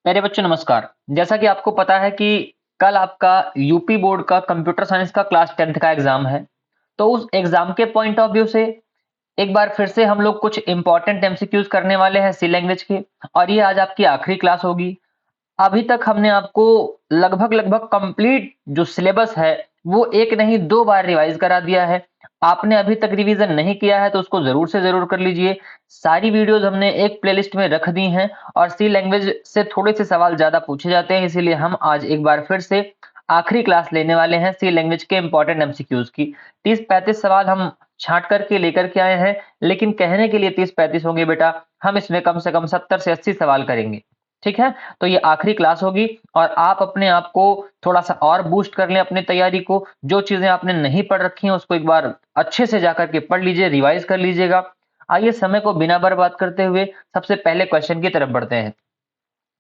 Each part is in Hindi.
प्यारे बच्चों नमस्कार। जैसा कि आपको पता है कि कल आपका यूपी बोर्ड का कंप्यूटर साइंस का क्लास 10th का एग्जाम है। तो उस एग्जाम के पॉइंट ऑफ व्यू से एक बार फिर से हम लोग कुछ इंपॉर्टेंट एमसीक्यूज करने वाले हैं सी लैंग्वेज के। और ये आज आपकी आखिरी क्लास होगी। अभी तक हमने आपको लगभग कंप्लीट जो सिलेबस है वो एक नहीं दो बार रिवाइज करा दिया है। आपने अभी तक रिवीजन नहीं किया है तो उसको जरूर से जरूर कर लीजिए। सारी वीडियोस हमने एक प्लेलिस्ट में रख दी हैं और सी लैंग्वेज से थोड़े से सवाल ज्यादा पूछे जाते हैं, इसीलिए हम आज एक बार फिर से आखिरी क्लास लेने वाले हैं सी लैंग्वेज के इंपॉर्टेंट एमसीक्यूज की। 30-35 सवाल हम छांट करके लेकर के आए हैं, लेकिन कहने के लिए 30-35 होंगे बेटा, हम इसमें कम से कम 70 से 80 सवाल करेंगे। ठीक है, तो ये आखिरी क्लास होगी और आप अपने आप को थोड़ा सा और बूस्ट कर लें अपनी तैयारी को। जो चीजें आपने नहीं पढ़ रखी हैं उसको एक बार अच्छे से जाकर के पढ़ लीजिए, रिवाइज कर लीजिएगा। आइए समय को बिना बर्बाद करते हुए सबसे पहले क्वेश्चन की तरफ बढ़ते हैं।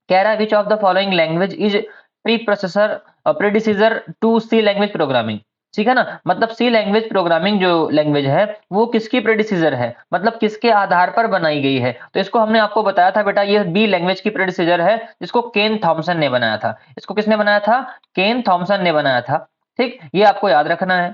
कह रहा है which of the following language is preprocessor predecessor to C language programming. ठीक है ना, मतलब सी लैंग्वेज प्रोग्रामिंग जो लैंग्वेज है वो किसकी प्रेडिसीजर है, मतलब किसके आधार पर बनाई गई है। तो इसको हमने आपको बताया था बेटा, ये बी लैंग्वेज की प्रेडिसीजर है जिसको केन थॉमसन ने बनाया था। इसको किसने बनाया था? केन थॉमसन ने बनाया था। ठीक, ये आपको याद रखना है,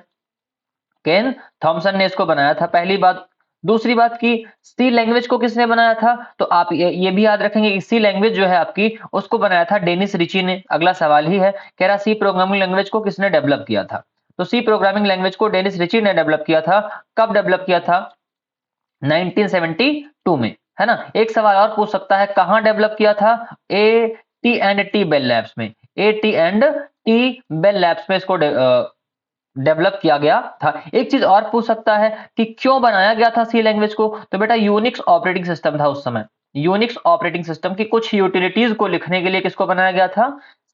केन थॉमसन ने इसको बनाया था, पहली बात। दूसरी बात की सी लैंग्वेज को किसने बनाया था, तो आप ये भी याद रखेंगे कि सी लैंग्वेज जो है आपकी उसको बनाया था डेनिस रिची ने। अगला सवाल ही है, कह रहा सी प्रोग्रामिंग लैंग्वेज को किसने डेवलप किया था। तो सी प्रोग्रामिंग लैंग्वेज को डेनिस रिची ने डेवलप किया था। कब डेवलप किया था? 1972 में, है ना। एक सवाल और पूछ सकता है, कहां डेवलप किया था? A T and T Bell Labs में। A T and T Bell Labs में इसको डेवलप किया गया था। एक चीज और पूछ सकता है कि क्यों बनाया गया था सी लैंग्वेज को, तो बेटा यूनिक्स ऑपरेटिंग सिस्टम था उस समय। यूनिक्स ऑपरेटिंग सिस्टम की कुछ यूटिलिटीज को लिखने के लिए किसको बनाया गया था?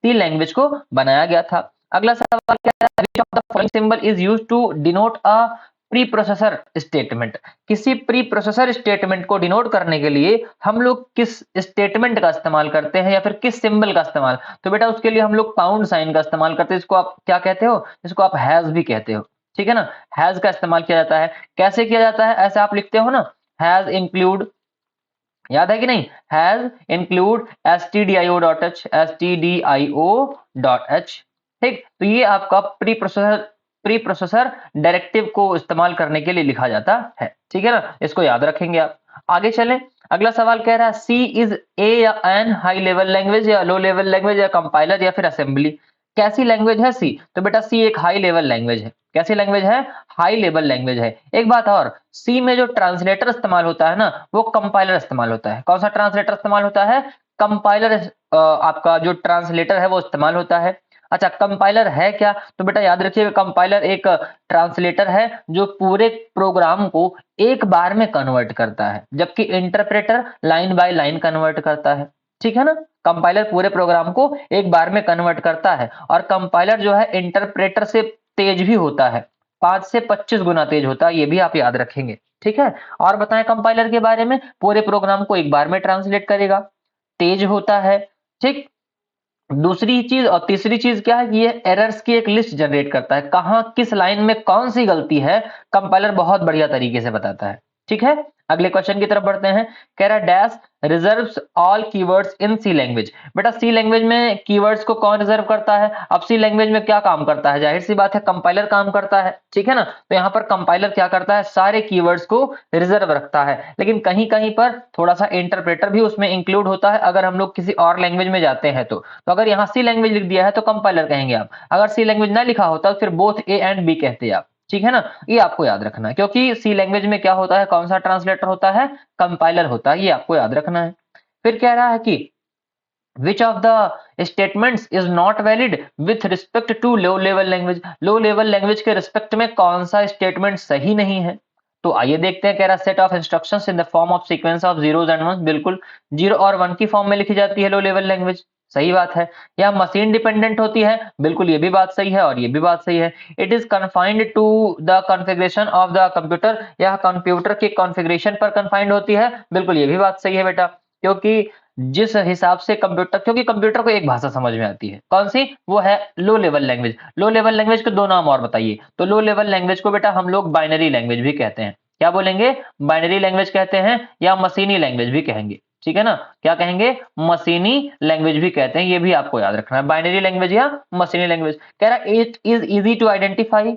सी लैंग्वेज को बनाया गया था। अगला सवाल क्या है, which of the following symbol is used to denote a pre processor statement. किसी प्री प्रोसेसर स्टेटमेंट को डिनोट करने के लिए हम लोग किस स्टेटमेंट का इस्तेमाल करते हैं या फिर किस सिंबल का इस्तेमाल? तो बेटा उसके लिए हम लोग पाउंड साइन का इस्तेमाल करते हैं। इसको आप क्या कहते हो? इसको आप हैज भी कहते हो। ठीक है ना, हैज का इस्तेमाल किया जाता है। कैसे किया जाता है? ऐसे आप लिखते हो ना, हैज इंक्लूड, याद है कि नहीं? Has include stdio.h। ठीक, तो ये आपका प्री प्रोसेसर डायरेक्टिव को इस्तेमाल करने के लिए लिखा जाता है। ठीक है ना, इसको याद रखेंगे आप। आगे चलें, अगला सवाल कह रहा है सी इज ए या एन हाई लेवल लैंग्वेज या लो लेवल लैंग्वेज या कंपाइलर या फिर असेंबली। कैसी लैंग्वेज है सी? तो बेटा सी एक हाई लेवल लैंग्वेज है। कैसी लैंग्वेज है? हाई लेवल लैंग्वेज है। एक बात और, सी में जो ट्रांसलेटर इस्तेमाल होता है ना वो कंपाइलर इस्तेमाल होता है। कौन सा ट्रांसलेटर इस्तेमाल होता है? कंपाइलर। आपका जो ट्रांसलेटर है वो इस्तेमाल होता है। अच्छा, कंपाइलर है क्या? तो बेटा याद रखिएगा, कंपाइलर एक ट्रांसलेटर है जो पूरे प्रोग्राम को एक बार में कन्वर्ट करता है, जबकि interpreter line by line convert करता है। ठीक है ना, कंपाइलर पूरे प्रोग्राम को एक बार में कन्वर्ट करता है और कंपाइलर जो है इंटरप्रेटर से तेज भी होता है, 5 से 25 गुना तेज होता है, ये भी आप याद रखेंगे। ठीक है, और बताएं कंपाइलर के बारे में, पूरे प्रोग्राम को एक बार में ट्रांसलेट करेगा, तेज होता है। ठीक, दूसरी चीज और तीसरी चीज क्या है कि ये एरर्स की एक लिस्ट जनरेट करता है, कहां किस लाइन में कौन सी गलती है कंपाइलर बहुत बढ़िया तरीके से बताता है। ठीक है, अगले क्वेश्चन की तरफ बढ़ते हैं। कह रहा है dash reserves all keywords in C language. बेटा सी लैंग्वेज में कीवर्ड्स को कौन रिजर्व करता है? अब सी लैंग्वेज में क्या काम करता है? जाहिर सी बात है कंपाइलर काम करता है। ठीक है ना, तो यहाँ पर कंपाइलर क्या करता है? सारे कीवर्ड्स को रिजर्व रखता है, लेकिन कहीं कहीं पर थोड़ा सा इंटरप्रेटर भी उसमें इंक्लूड होता है अगर हम लोग किसी और लैंग्वेज में जाते हैं तो अगर यहाँ सी लैंग्वेज लिख दिया है तो कंपाइलर कहेंगे आप, अगर सी लैंग्वेज ना लिखा होता तो फिर बोथ ए एंड बी कहते आप। ठीक है ना, ये आपको याद रखना है, क्योंकि सी लैंग्वेज में क्या होता है, कौन सा ट्रांसलेटर होता है? कंपाइलर होता है, ये आपको याद रखना है। फिर कह रहा है कि which of the statements is not valid with respect to low level language। Low level language के रिस्पेक्ट में कौन सा स्टेटमेंट सही नहीं है? तो आइए देखते हैं। कह रहा set of instructions in the form of sequence of zeros and ones. बिल्कुल, 0 और 1 की फॉर्म में लिखी जाती है लो लेवल लैंग्वेज, सही बात है। या मशीन डिपेंडेंट होती है, बिल्कुल ये भी बात सही है और ये भी बात सही है। It is confined to the configuration of the computer, या कंप्यूटर के कॉन्फ़िगरेशन पर कन्फाइंड होती है, बिल्कुल ये भी बात सही है बेटा। क्योंकि जिस हिसाब से कंप्यूटर, क्योंकि कंप्यूटर को एक भाषा समझ में आती है, कौन सी? वो है लो लेवल लैंग्वेज। लो लेवल लैंग्वेज के दो नाम और बताइए। तो लो लेवल लैंग्वेज को बेटा हम लोग बाइनरी लैंग्वेज भी कहते हैं। क्या बोलेंगे? बाइनरी लैंग्वेज कहते हैं या मशीनी लैंग्वेज भी कहेंगे। ठीक है ना, क्या कहेंगे, मशीनी लैंग्वेज भी कहते हैं, ये भी आपको याद रखना है, बाइनरी लैंग्वेज या मशीनी लैंग्वेज। कह रहा है it is easy to identify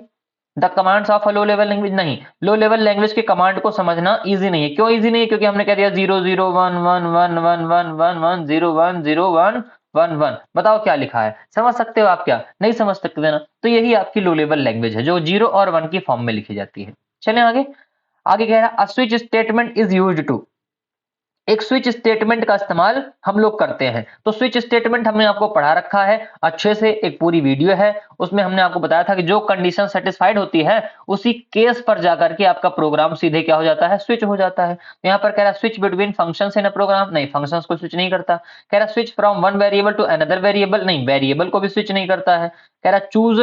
the commands of a low level language. नहीं, लो लेवल लैंग्वेज के कमांड को समझना इजी नहीं है। क्यों इजी नहीं है? क्योंकि हमने कह दिया 0 0 1 1 1 1 1 0 1 0 1 1 1। बताओ क्या लिखा है, समझ सकते हो आप? क्या नहीं समझ सकते ना? तो यही आपकी लो लेवल लैंग्वेज है जो 0 और 1 की फॉर्म में लिखी जाती है। चलें आगे। आगे कह रहा है a switch statement is used to, एक स्विच स्टेटमेंट का इस्तेमाल हम लोग करते हैं। तो स्विच स्टेटमेंट हमने आपको पढ़ा रखा है अच्छे से, एक पूरी वीडियो है, उसमें हमने आपको बताया था कि जो कंडीशन सेटिस्फाइड होती है उसी केस पर जाकर के आपका प्रोग्राम सीधे क्या हो जाता है, स्विच हो जाता है। यहाँ पर कह रहा है switch between functions in a program, नहीं फंक्शंस को स्विच नहीं करता। कह रहा है switch from one variable to another variable, नहीं वेरिएबल को भी स्विच नहीं करता है। कह रहा है choose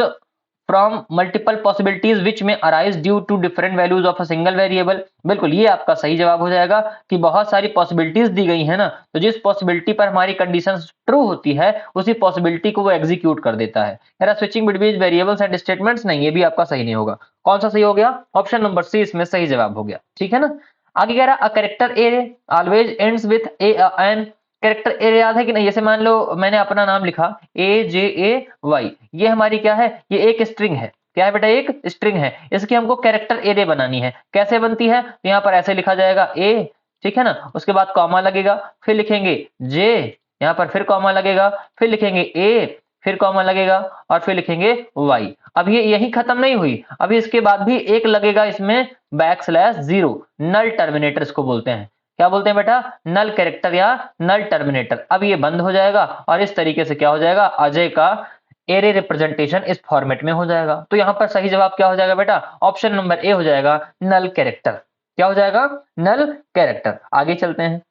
from multiple possibilities which में arise due to different values of a single variable. बिल्कुल ये आपका सही जवाब हो जाएगा कि बहुत सारी पॉसिबिलिटीज दी गई है ना, तो जिस पॉसिबिलिटी पर हमारी कंडीशन ट्रू होती है उसी पॉसिबिलिटी को वो एग्जीक्यूट कर देता है। Switching between variables and statements, नहीं ये भी आपका सही नहीं होगा। कौन सा सही हो गया? ऑप्शन नंबर सी इसमें सही जवाब हो गया, ठीक है ना। आगे कह रहा है a character A always ends with a N. Character A याद है कि नहीं? जैसे मान लो मैंने अपना नाम लिखा AJAY, ये हमारी क्या है, ये एक स्ट्रिंग है। क्या है बेटा? एक स्ट्रिंग है। इसकी हमको कैरेक्टर एरे बनानी है। कैसे बनती है? तो यहाँ पर ऐसे लिखा जाएगा ए, ठीक है ना, उसके बाद कॉमा लगेगा, फिर लिखेंगे जे, यहाँ पर फिर कॉमा लगेगा, फिर लिखेंगे ए, फिर कॉमा लगेगा और फिर लिखेंगे वाई। अब ये यही खत्म नहीं हुई, अभी इसके बाद भी एक लगेगा इसमें \0, नल टर्मिनेटर इसको बोलते हैं। क्या बोलते हैं बेटा? नल कैरेक्टर या नल टर्मिनेटर। अब ये बंद हो जाएगा और इस तरीके से क्या हो जाएगा, अजय का एरे रिप्रेजेंटेशन इस फॉर्मेट में हो जाएगा। तो यहां पर सही जवाब क्या हो जाएगा बेटा? ऑप्शन नंबर ए हो जाएगा, नल कैरेक्टर। क्या हो जाएगा? Null character. आगे चलते हैं।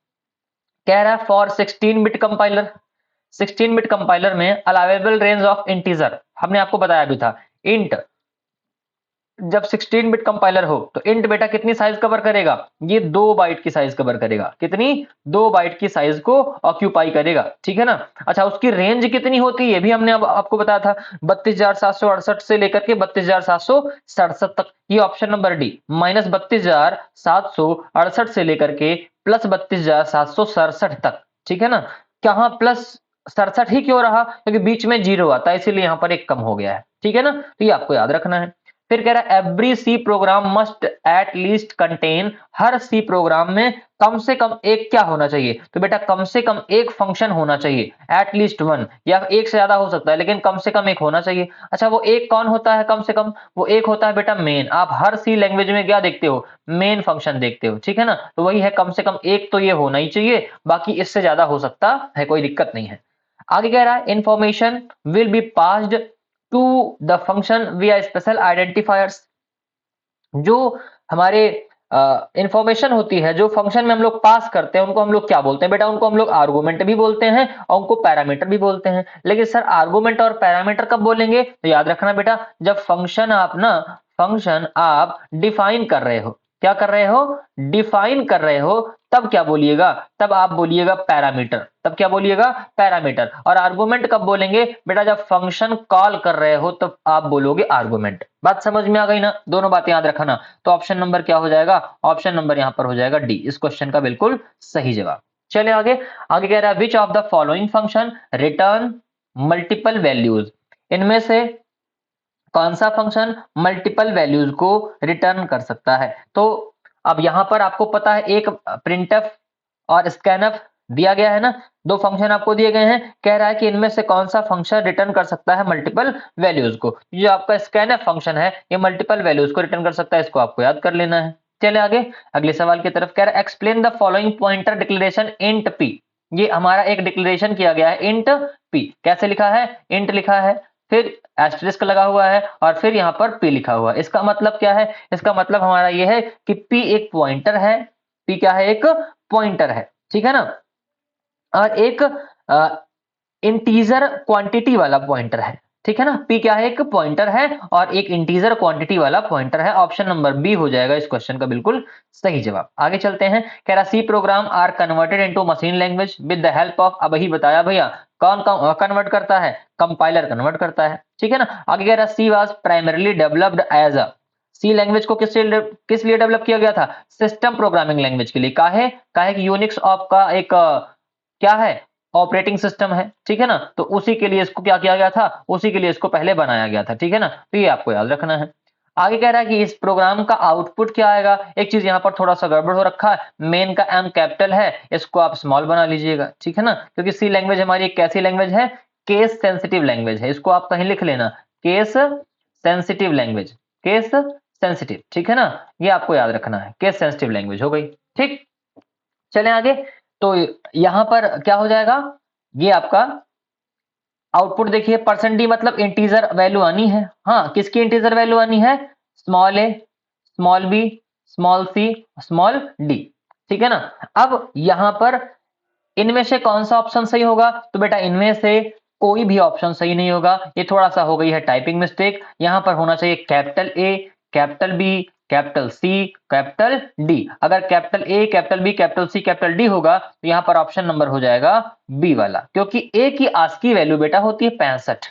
कह रहा है for 16 bit compiler, 16 bit compiler में अलाउेबल रेंज ऑफ इंटीजर, हमने आपको बताया भी था इंट, जब 16 बिट कंपाइलर हो तो इंट बेटा कितनी साइज कवर करेगा? ये 2 बाइट की साइज कवर करेगा। कितनी? 2 बाइट की साइज को ऑक्यूपाई करेगा, ठीक है ना। अच्छा, उसकी रेंज कितनी होती है ये भी हमने अब आपको बताया था, 32,768 से लेकर के 32,767 तक। ये ऑप्शन नंबर डी, -32,768 से लेकर के प्लस 32,767 तक, ठीक है ना। कहां प्लस 67 ही क्यों रहा? क्योंकि बीच में 0 आता है, इसीलिए यहां पर एक कम हो गया है, ठीक है ना। तो ये आपको याद रखना है। फिर कह रहा है every C program must at least contain, हर सी प्रोग्राम में कम से कम एक क्या होना चाहिए? तो बेटा कम से कम एक फंक्शन होना चाहिए, एट लीस्ट वन, या एक से ज्यादा हो सकता है लेकिन कम से कम एक होना चाहिए। अच्छा, वो एक कौन होता है कम से कम? वो एक होता है बेटा मेन। आप हर सी लैंग्वेज में क्या देखते हो? मेन फंक्शन देखते हो, ठीक है ना। तो वही है, कम से कम एक तो ये होना ही चाहिए, बाकी इससे ज्यादा हो सकता है, कोई दिक्कत नहीं है। आगे कह रहा है information will be passed to the function via special identifiers. जो हमारे इंफॉर्मेशन होती है जो फंक्शन में हम लोग पास करते हैं उनको हम लोग क्या बोलते हैं बेटा? उनको हम लोग आर्गुमेंट भी बोलते हैं और उनको पैरामीटर भी बोलते हैं। लेकिन सर आर्गुमेंट और पैरामीटर कब बोलेंगे? तो याद रखना बेटा, जब फंक्शन आप डिफाइन कर रहे हो। क्या कर रहे हो? डिफाइन कर रहे हो, तब क्या बोलिएगा? तब आप बोलिएगा पैरामीटर। तब क्या बोलिएगा? पैरामीटर। और आर्गुमेंट कब बोलेंगे बेटा? जब फंक्शन कॉल कर रहे हो तब आप बोलोगे आर्गुमेंट। बात समझ में आ गई ना? दोनों बातें याद रखना। तो ऑप्शन नंबर क्या हो जाएगा? ऑप्शन नंबर यहां पर हो जाएगा डी, इस क्वेश्चन का बिल्कुल सही जवाब। चले आगे। आगे कह रहा है which of the following function return multiple values, इनमें से कौन सा फंक्शन मल्टीपल वैल्यूज को रिटर्न कर सकता है? तो अब यहां पर आपको पता है एक प्रिंटफ और स्कैनफ दिया गया है ना, दो फंक्शन आपको दिए गए हैं। कह रहा है कि इनमें से कौन सा फंक्शन रिटर्न कर सकता है मल्टीपल वैल्यूज को। जो आपका स्कैनफ फंक्शन है ये मल्टीपल वैल्यूज को रिटर्न कर सकता है, इसको आपको याद कर लेना है। चले आगे अगले सवाल की तरफ। कह रहा है explain the following pointer declaration int P. ये हमारा एक डिक्लेरेशन किया गया है इंट पी। कैसे लिखा है? इंट लिखा है, फिर एस्टेरिस्क लगा हुआ है और फिर यहाँ पर p लिखा हुआ है। इसका मतलब क्या है? इसका मतलब हमारा ये है कि p एक पॉइंटर है। p क्या है? एक पॉइंटर है, ठीक है ना। और एक इंटीजर क्वांटिटी वाला पॉइंटर है, ठीक है ना। p क्या है? एक पॉइंटर है और एक इंटीजर क्वांटिटी वाला पॉइंटर है। ऑप्शन नंबर बी हो जाएगा इस क्वेश्चन का बिल्कुल सही जवाब। आगे चलते हैं। कह रहा C program are converted into machine language with the help of, अब ही बताया भैया, कौन कन्वर्ट करता है? कंपाइलर कन्वर्ट करता है, ठीक है ना। आगे कह रहा C was primarily developed as a, C language को किस लिए डेवलप किया गया था? सिस्टम प्रोग्रामिंग लैंग्वेज के लिए। काहे कि यूनिक्स आपका एक क्या है, ऑपरेटिंग सिस्टम है, ठीक है ना। तो उसी के लिए इसको क्या किया गया था, उसी के लिए इसको पहले बनाया गया था, ठीक है ना। तो ये आपको याद रखना है। आगे कह रहा है कि इस प्रोग्राम का आउटपुट क्या आएगा। एक चीज यहाँ पर थोड़ा सा गड़बड़ हो रखा है, मेन का एम कैपिटल है, इसको आप स्मॉल बना लीजिएगा, ठीक है ना। क्योंकि सी लैंग्वेज हमारी एक कैसी लैंग्वेज है, केस सेंसिटिव लैंग्वेज है। इसको आप कहीं लिख लेना, case sensitive language, case sensitive, ठीक है ना। ये आपको याद रखना है, केस सेंसिटिव लैंग्वेज हो गई, ठीक। चलें आगे। तो यहां पर क्या हो जाएगा, ये आपका आउटपुट देखिए, परसेंट डी मतलब इंटीजर वैल्यू आनी है। हाँ, किसकी इंटीजर वैल्यू आनी है? स्मॉल ए, small B, small C, small D, ठीक है ना। अब यहां पर इनमें से कौन सा ऑप्शन सही होगा? तो बेटा इनमें से कोई भी ऑप्शन सही नहीं होगा। ये थोड़ा सा हो गई है टाइपिंग मिस्टेक। यहां पर होना चाहिए capital A, capital B, capital C, capital D. अगर capital A, capital B, capital C, capital D होगा तो यहां पर ऑप्शन नंबर हो जाएगा बी वाला, क्योंकि ए की आस्की वैल्यू बेटा होती है 65।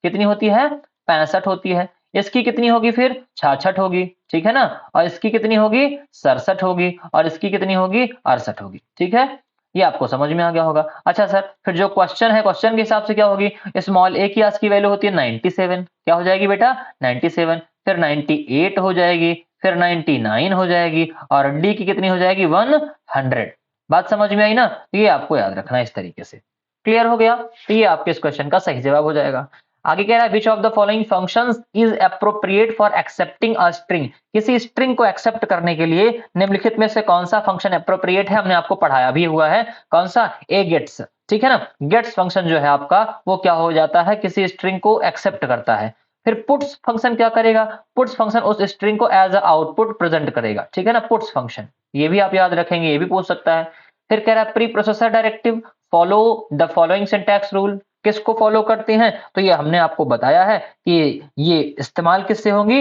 कितनी होती है? 65 होती है। इसकी कितनी होगी फिर? 66 होगी, ठीक है ना। और इसकी कितनी होगी? 67 होगी। और इसकी कितनी होगी? 68 होगी, ठीक है। ये आपको समझ में आ गया होगा। अच्छा सर, फिर जो क्वेश्चन है, क्वेश्चन के हिसाब से क्या होगी? स्मॉल ए की आस्की वैल्यू होती है 97। क्या हो जाएगी बेटा? 97। फिर 98 हो जाएगी, फिर 99 हो जाएगी, और डी की कितनी हो जाएगी? 100। बात समझ में आई ना? ये आपको याद रखना है इस तरीके से। क्लियर हो गया? तो ये आपके इस क्वेश्चन का सही जवाब हो जाएगा। आगे कह रहा है which of the following functions is appropriate for accepting a string. किसी स्ट्रिंग को एक्सेप्ट करने के लिए निम्नलिखित में से कौन सा फंक्शन अप्रोप्रिएट है? हमने आपको पढ़ाया भी हुआ है। कौन सा? ए गेट्स, ठीक है ना। गेट्स फंक्शन जो है आपका, वो क्या हो जाता है? किसी स्ट्रिंग को एक्सेप्ट करता है। फिर पुट्स फंक्शन क्या करेगा? पुट्स फंक्शन उस स्ट्रिंग को एज अ आउटपुट प्रेजेंट करेगा, ठीक है ना, पुट्स फंक्शन। ये भी आप याद रखेंगे, ये भी पूछ सकता है। फिर कह रहा है pre processor directive follow the following syntax rule. किसको फॉलो करते हैं? तो ये हमने आपको बताया है कि ये इस्तेमाल किससे होंगी?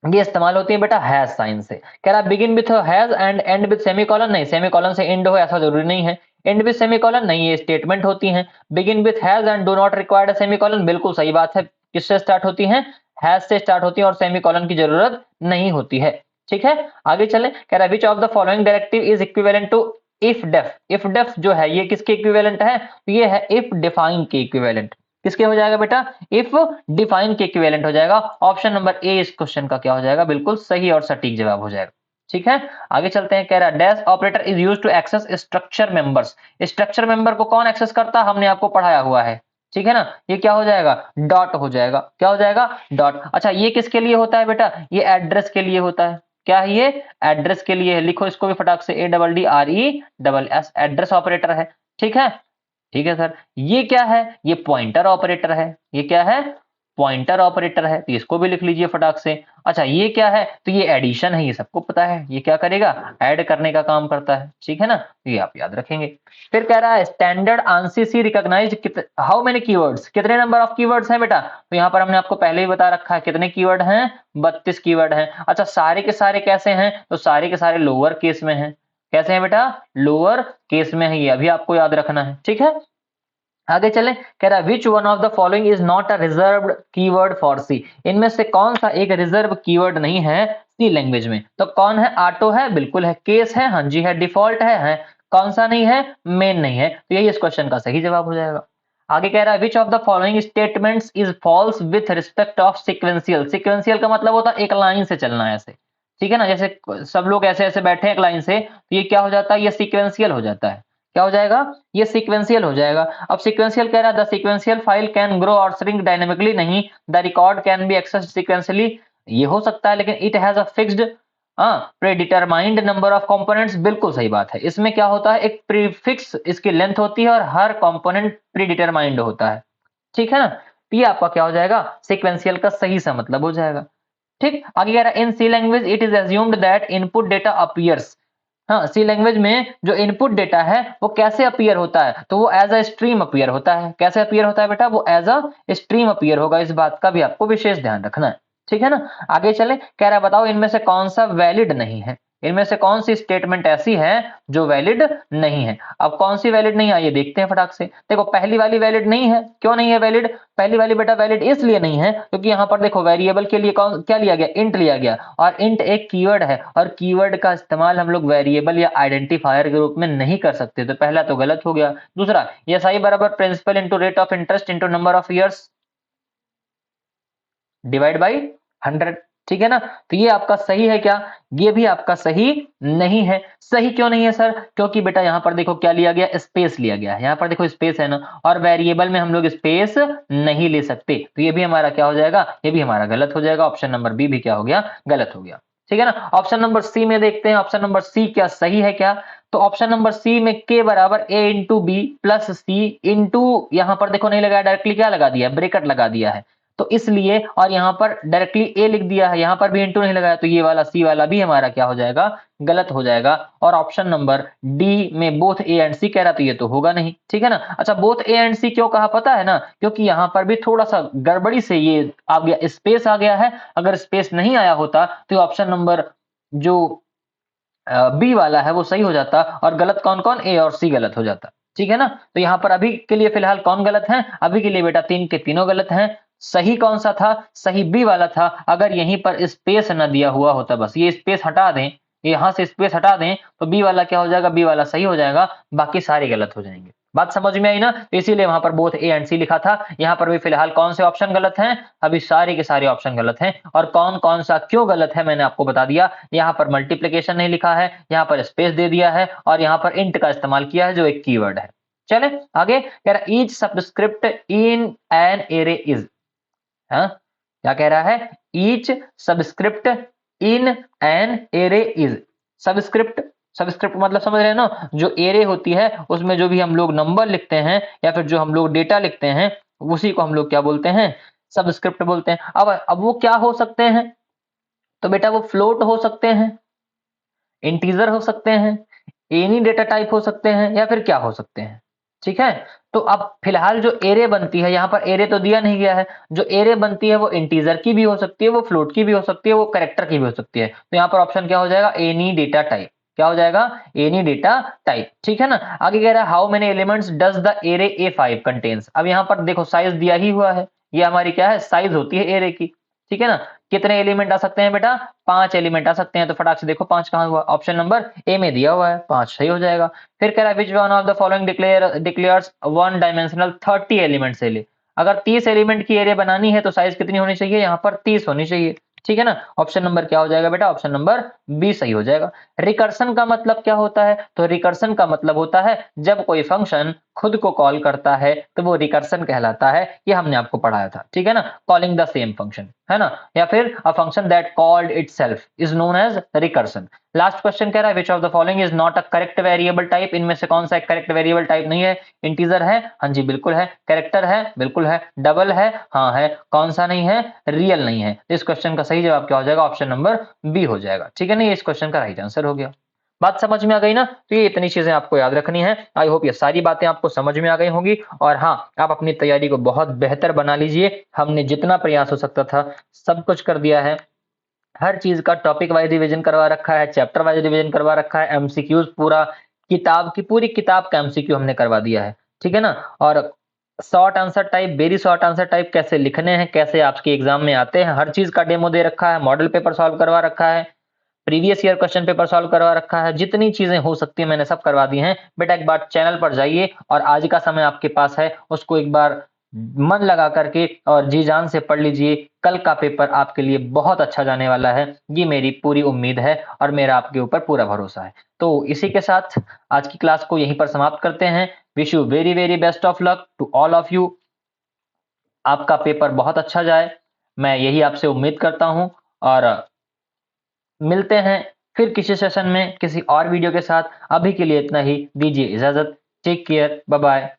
ये इस्तेमाल होती है बेटा हैश साइन से। कह रहा है begin with has and and with semicolon. नहीं, सेमीकोलन से एंड हो ऐसा जरूरी नहीं है। एंड विथ सेमीकोलन नहीं, ये स्टेटमेंट होती हैं। Begin with has and do not required semicolon, बिल्कुल सही बात है। किससे स्टार्ट होती हैं? हैज से स्टार्ट होती है, और सेमीकोलन की जरूरत नहीं होती है, ठीक है। आगे चले। कह रहा है which of the following directive is equivalent to if def. If def जो है ये किसके इक्विवेलेंट है? तो ये है इफ डिफाइन के इक्विवेलेंट। किसके हो जाएगा बेटा? इफ डिफाइन के इक्विवेलेंट हो जाएगा। ऑप्शन नंबर ए इस क्वेश्चन का क्या हो जाएगा? बिल्कुल सही और सटीक जवाब हो जाएगा, ठीक है। आगे चलते हैं। कह रहा है dash operator is used to access structure members. Structure member को कौन एक्सेस करता है? हमने आपको पढ़ाया हुआ है, ठीक है ना। ये क्या हो जाएगा? डॉट हो जाएगा। क्या हो जाएगा? डॉट। अच्छा, ये किसके लिए होता है बेटा? ये एड्रेस के लिए होता है। क्या है ये? एड्रेस के लिए है। लिखो इसको भी फटाक से, ADDRESS, एड्रेस ऑपरेटर है, ठीक है। ठीक है सर। ये क्या है? ये पॉइंटर ऑपरेटर है। ये क्या है? पॉइंटर ऑपरेटर है, तो इसको भी लिख लीजिए फटाक से। अच्छा, ये क्या है? तो ये एडिशन है, ये सबको पता है। ये क्या करेगा? ऐड करने का काम करता है, ठीक है ना। ये आप याद रखेंगे। फिर कह रहा है standard ANSI C recognised how many keywords. कितने नंबर ऑफ कीवर्ड्स हैं बेटा? तो यहाँ पर हमने आपको पहले ही बता रखा है कितने कीवर्ड हैं, 32 कीवर्ड हैं। अच्छा, सारे के सारे कैसे हैं? तो सारे के सारे लोअर केस में हैं। कैसे हैं बेटा? लोअर केस में है। ये अभी आपको याद रखना है, ठीक है। आगे चलें। कह रहा है which one of the following is not a reserved keyword for C. इनमें से कौन सा एक रिजर्व कीवर्ड नहीं है सी लैंग्वेज में? तो कौन है? ऑटो है, बिल्कुल है। केस है, हाँ जी है। डिफॉल्ट है। कौन सा नहीं है? मेन नहीं है। तो यही इस क्वेश्चन का सही जवाब हो जाएगा। आगे कह रहा है which of the following statements is false with respect of sequential. Sequential का मतलब होता है एक लाइन से चलना ऐसे, ठीक है ना। जैसे सब लोग ऐसे ऐसे बैठे हैं एक लाइन से, तो ये क्या हो जाता है? ये सीक्वेंशियल हो जाता है। क्या हो जाएगा? ये सीक्वेंशियल हो जाएगा। अब सीक्वेंशियल कह रहा है the sequential file can grow और श्रिंक डायनेमिकली। नहीं, the record can be accessed sequentially. ये हो सकता है, लेकिन it has a fixed predetermined number of components. बिल्कुल सही बात है। इसमें क्या होता है? एक प्रीफिक्स इसकी लेंथ होती है, और हर कंपोनेंट प्रीडिटरमाइंड होता है, ठीक है ना। तो ये आपका क्या हो जाएगा? सीक्वेंशियल का सही सा मतलब हो जाएगा, ठीक। आगे कह रहा है in C language it is assumed that input data appears. हाँ, सी लैंग्वेज में जो इनपुट डेटा है वो कैसे अपीयर होता है? तो वो एज अ स्ट्रीम अपीयर होता है। कैसे अपीयर होता है बेटा? वो एज अ स्ट्रीम अपीयर होगा। इस बात का भी आपको विशेष ध्यान रखना है, ठीक है ना। आगे चले। कह रहा है बताओ इनमें से कौन सा वैलिड नहीं है। इनमें से कौन सी स्टेटमेंट ऐसी है जो वैलिड नहीं है। अब कौन सी वैलिड नहीं है ये देखते हैं फटाक से। देखो पहली वाली वैलिड नहीं है, क्यों नहीं है वैलिड? पहली वाली बेटा वैलिड इसलिए नहीं है क्योंकि यहाँ पर देखो वेरिएबल के लिए कौन क्या लिया गया, इंट लिया गया, और इंट एक कीवर्ड है और कीवर्ड का इस्तेमाल हम लोग वेरिएबल या आइडेंटिफायर के रूप में नहीं कर सकते, तो पहला तो गलत हो गया। दूसरा, यस आई बराबर principal into rate of interest into number of years divide by 100, ठीक है ना। तो ये आपका सही है क्या? ये भी आपका सही नहीं है। सही क्यों नहीं है सर? क्योंकि बेटा यहाँ पर देखो क्या लिया गया, स्पेस लिया गया है। यहाँ पर देखो स्पेस है ना, और वेरिएबल में हम लोग स्पेस नहीं ले सकते, तो ये भी हमारा क्या हो जाएगा, ये भी हमारा गलत हो जाएगा। ऑप्शन नंबर बी भी क्या हो गया, गलत हो गया, ठीक है ना। ऑप्शन नंबर सी में देखते हैं, ऑप्शन नंबर सी क्या सही है क्या? तो ऑप्शन नंबर सी में k बराबर a into B plus C into, यहाँ पर देखो नहीं लगाया, डायरेक्टली क्या लगा दिया, ब्रेकेट लगा दिया है, तो इसलिए, और यहाँ पर डायरेक्टली ए लिख दिया है, यहाँ पर भी इंटू नहीं लगाया, तो ये वाला सी वाला भी हमारा क्या हो जाएगा, गलत हो जाएगा। और ऑप्शन नंबर डी में बोथ ए एंड सी कह रहा, तो ये तो होगा नहीं, ठीक है ना। अच्छा, बोथ ए एंड सी क्यों कहा पता है ना? क्योंकि यहाँ पर भी थोड़ा सा गड़बड़ी से ये आ गया, स्पेस आ गया है। अगर स्पेस नहीं आया होता तो ऑप्शन नंबर जो बी वाला है वो सही हो जाता, और गलत कौन कौन, ए और सी गलत हो जाता, ठीक है ना। तो यहाँ पर अभी के लिए फिलहाल कौन गलत है? अभी के लिए बेटा तीन के तीनों गलत हैं। सही कौन सा था? सही बी वाला था। अगर यहीं पर स्पेस न दिया हुआ होता, बस ये स्पेस हटा दें, यहाँ से स्पेस हटा दें, तो बी वाला क्या हो जाएगा, बी वाला सही हो जाएगा, बाकी सारे गलत हो जाएंगे। बात समझ में आई ना? तो इसीलिए वहां पर बोथ ए एंड सी लिखा था। यहाँ पर भी फिलहाल कौन से ऑप्शन गलत हैं? अभी सारे के सारे ऑप्शन गलत हैं, और कौन कौन सा क्यों गलत है मैंने आपको बता दिया। यहाँ पर मल्टीप्लीकेशन नहीं लिखा है, यहाँ पर स्पेस दे दिया है, और यहाँ पर इंट का इस्तेमाल किया है जो एक कीवर्ड है। चले आगे, कह रहा each subscript in an array is, हाँ क्या कह रहा है, each subscript in an array is. Subscript, subscript मतलब समझ रहे हैं ना, जो एरे होती है उसमें जो भी हम लोग नंबर लिखते हैं या फिर जो हम लोग डेटा लिखते हैं, उसी को हम लोग क्या बोलते हैं, सबस्क्रिप्ट बोलते हैं। अब वो क्या हो सकते हैं? तो बेटा वो फ्लोट हो सकते हैं, इंटीजर हो सकते हैं, एनी डेटा टाइप हो सकते हैं, या फिर क्या हो सकते हैं, ठीक है। तो अब फिलहाल जो एरे बनती है, यहाँ पर एरे तो दिया नहीं गया है, जो एरे बनती है वो इंटीजर की भी हो सकती है, वो फ्लोट की भी हो सकती है, वो कैरेक्टर की भी हो सकती है। तो यहाँ पर ऑप्शन क्या हो जाएगा, एनी डेटा टाइप, क्या हो जाएगा, एनी डेटा टाइप, ठीक है ना। आगे कह रहा है how many elements does the array A5 contains. अब यहाँ पर देखो साइज दिया ही हुआ है, ये हमारी क्या है, साइज होती है एरे की, ठीक है ना। कितने एलिमेंट आ सकते हैं बेटा, 5 एलिमेंट आ सकते हैं। तो फटाक से देखो 5 कहाँ हुआ, ऑप्शन नंबर ए में दिया हुआ है, 5 सही हो जाएगा। फिर कह रहा है which one of the following declares one dimensional 30 element से ले। अगर 30 एलिमेंट की एरे बनानी है तो साइज कितनी होनी चाहिए, यहाँ पर 30 होनी चाहिए, ठीक है ना। ऑप्शन नंबर क्या हो जाएगा बेटा, ऑप्शन नंबर बी सही हो जाएगा। रिकर्सन का मतलब क्या होता है? तो रिकर्सन का मतलब होता है जब कोई फंक्शन खुद को कॉल करता है तो वो रिकर्सन कहलाता है, ये हमने आपको पढ़ाया था, ठीक है ना। कॉलिंग द सेम फंक्शन, है ना, या फिर a function that called itself is known as recursion. Last question कह रहा है which of the following is not a correct variable type. इनमें से कौन सा एक करेक्ट वेरिएबल टाइप नहीं है? इंटीजर है, हाँ जी बिल्कुल है। कैरेक्टर है, बिल्कुल है। डबल है, हाँ है। कौन सा नहीं है? रियल नहीं है। इस क्वेश्चन का सही जवाब क्या हो जाएगा, ऑप्शन नंबर बी हो जाएगा, ठीक है ना। ये इस क्वेश्चन का राइट आंसर हो गया। बात समझ में आ गई ना? तो ये इतनी चीजें आपको याद रखनी है। आई होप ये सारी बातें आपको समझ में आ गई होंगी, और हाँ आप अपनी तैयारी को बहुत बेहतर बना लीजिए। हमने जितना प्रयास हो सकता था सब कुछ कर दिया है। हर चीज का टॉपिक वाइज रिवीजन करवा रखा है, चैप्टर वाइज रिवीजन करवा रखा है, एमसीक्यूज पूरा किताब की पूरी किताब का एमसीक्यू हमने करवा दिया है, ठीक है ना। और short answer type, very short answer type कैसे लिखने हैं, कैसे आपके एग्जाम में आते हैं, हर चीज का डेमो दे रखा है। मॉडल पेपर सॉल्व करवा रखा है, previous year question paper solve करवा रखा है। जितनी चीजें हो सकती है मैंने सब करवा दी हैं। बेटा एक बार चैनल पर जाइए और आज का समय आपके पास है, उसको एक बार मन लगा करके और जी जान से पढ़ लीजिए। कल का पेपर आपके लिए बहुत अच्छा जाने वाला है, ये मेरी पूरी उम्मीद है और मेरा आपके ऊपर पूरा भरोसा है। तो इसी के साथ आज की क्लास को यहीं पर समाप्त करते हैं। Wish you very very best of luck to all of you. आपका पेपर बहुत अच्छा जाए, मैं यही आपसे उम्मीद करता हूं, और मिलते हैं फिर किसी सेशन में किसी और वीडियो के साथ। अभी के लिए इतना ही, दीजिए इजाजत। Take care, bye bye.